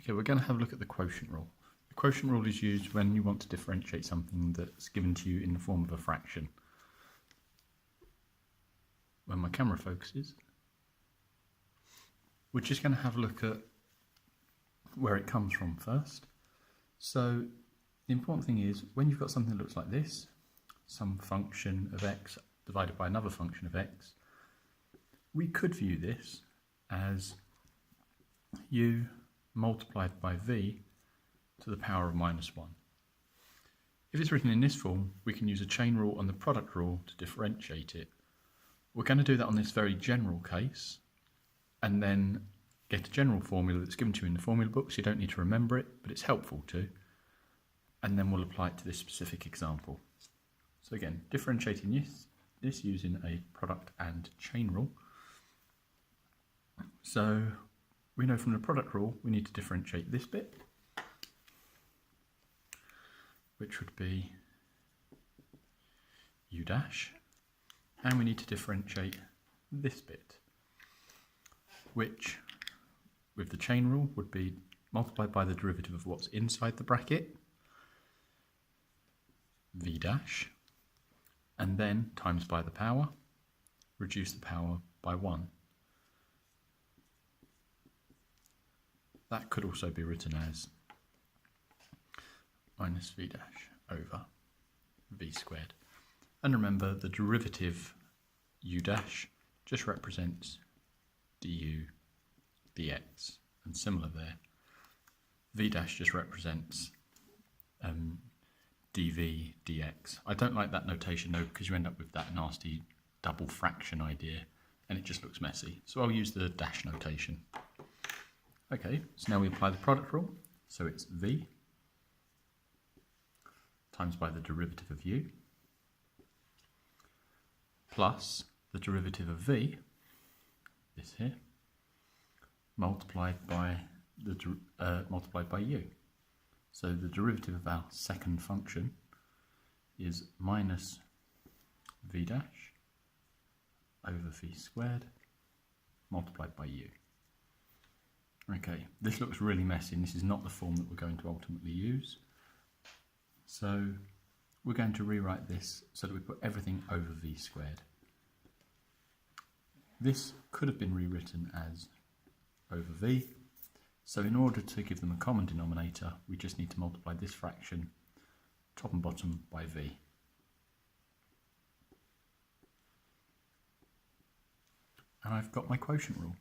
Okay, we're going to have a look at the quotient rule. The quotient rule is used when you want to differentiate something that's given to you in the form of a fraction. When my camera focuses, we're just going to have a look at where it comes from first. So the important thing is when you've got something that looks like this, some function of x divided by another function of x, we could view this as u multiplied by v to the power of minus 1. If it's written in this form, we can use a chain rule and the product rule to differentiate it. We're going to do that on this very general case and then get a general formula that's given to you in the formula book, so you don't need to remember it, but it's helpful to. And then we'll apply it to this specific example. So again, differentiating this using a product and chain rule. So we know from the product rule we need to differentiate this bit, which would be u dash, and we need to differentiate this bit, which with the chain rule would be multiplied by the derivative of what's inside the bracket, v dash, and then times by the power, reduce the power by 1. That could also be written as minus v dash over v squared. And remember, the derivative u dash just represents du dx, and similar there. V dash just represents dv dx. I don't like that notation though, because you end up with that nasty double fraction idea and it just looks messy. So I'll use the dash notation. Okay, so now we apply the product rule. So it's v times by the derivative of u plus the derivative of v, this here, multiplied by u. So the derivative of our second function is minus v dash over v squared multiplied by u. Okay, this looks really messy and this is not the form that we're going to ultimately use. So we're going to rewrite this so that we put everything over v squared. This could have been rewritten as over v. So in order to give them a common denominator, we just need to multiply this fraction, top and bottom, by v. And I've got my quotient rule.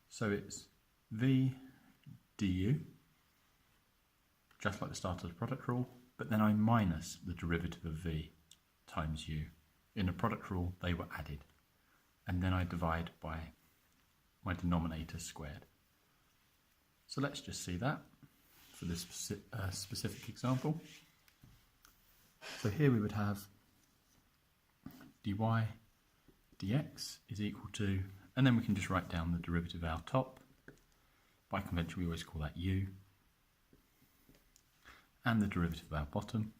So it's v du, just like the start of the product rule, but then I minus the derivative of v times u. In the product rule, they were added. And then I divide by my denominator squared. So let's just see that for this specific example. So here we would have dy dx is equal to, and then we can just write down the derivative of our top. By convention we always call that u, and the derivative of our bottom,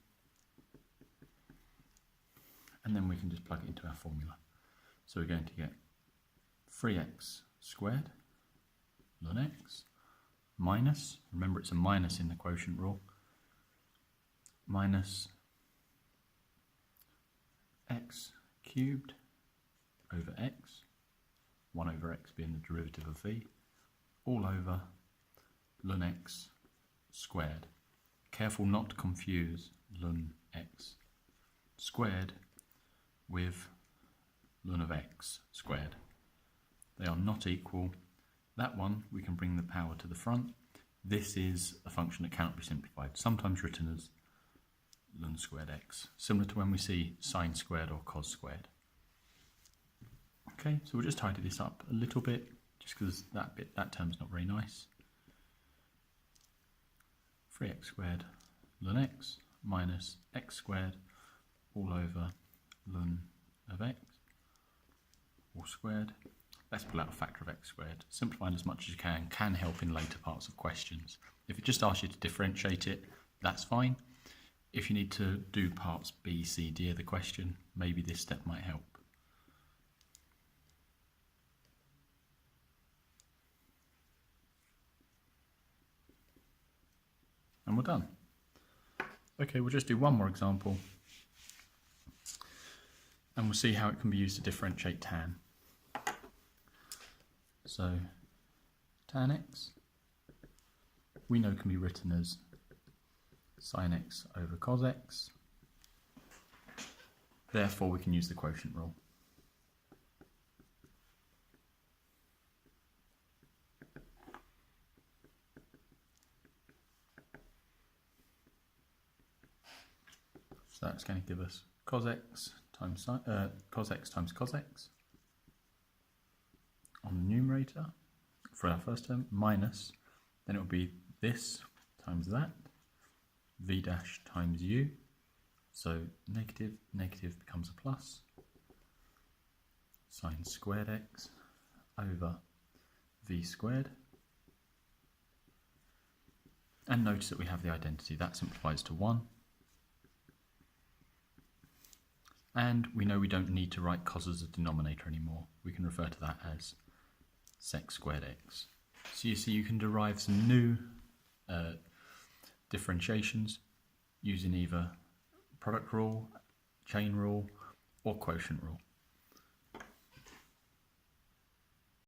and then we can just plug it into our formula. So we're going to get 3x squared ln x minus, remember it's a minus in the quotient rule, minus x cubed over x, 1 over x being the derivative of v, all over ln x squared. Careful not to confuse ln x squared with ln of x squared. They are not equal. That one we can bring the power to the front. This is a function that cannot be simplified, sometimes written as ln squared x, similar to when we see sine squared or cos squared. Okay, so we'll just tidy this up a little bit, just because that term's not very nice. 3x squared ln x minus x squared all over ln of x all squared. Let's pull out a factor of x squared. Simplifying as much as you can help in later parts of questions. If it just asks you to differentiate it, that's fine. If you need to do parts B, C, D of the question, maybe this step might help. and we're done. Okay, we'll just do one more example and we'll see how it can be used to differentiate tan. So tan x, we know can be written as sin x over cos x. Therefore, we can use the quotient rule. So that's going to give us cos x times cos x on the numerator for our first term, minus, then it will be this times that, v dash times u, so negative becomes a plus, sine squared x over v squared, and notice that we have the identity, that simplifies to 1. And we know we don't need to write cos as a denominator anymore. We can refer to that as sec squared x. So you see you can derive some new differentiations using either product rule, chain rule, or quotient rule.